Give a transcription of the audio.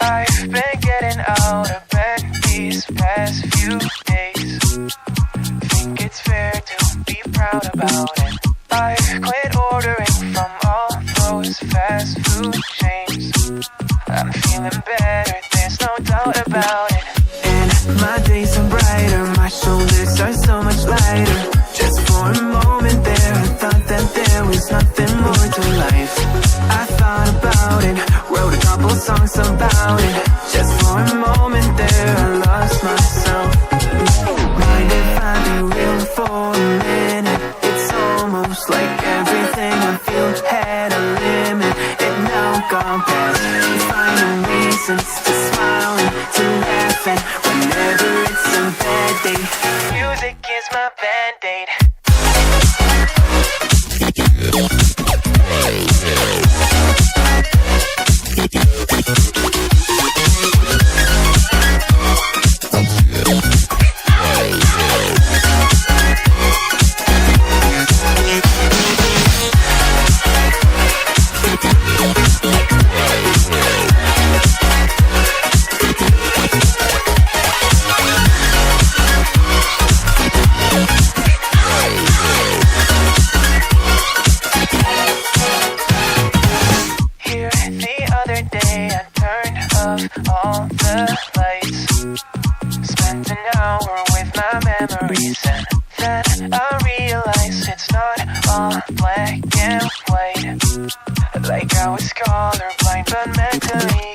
I've been getting out of bed these past few days. Think it's fair to be proud about it. I've quit ordering from all those fast food chains. I'm feeling better, there's no doubt about it. And my days are brighter, my shoulders are so much lighter. Just for a moment there, I thought that there was nothing more to life. I thought about it, wrote a couple songs about it. Just for a moment there, I lost myself. Mind if I be real for a minute? It's almost like everything I feel had a limit. It now gone past. Finding reasons to smile and to laugh, and whenever it's a bad day, music is my band-aid. All the lights, spent an hour with my memories, and then I realized it's not all black and white. Like I was colorblind but mentally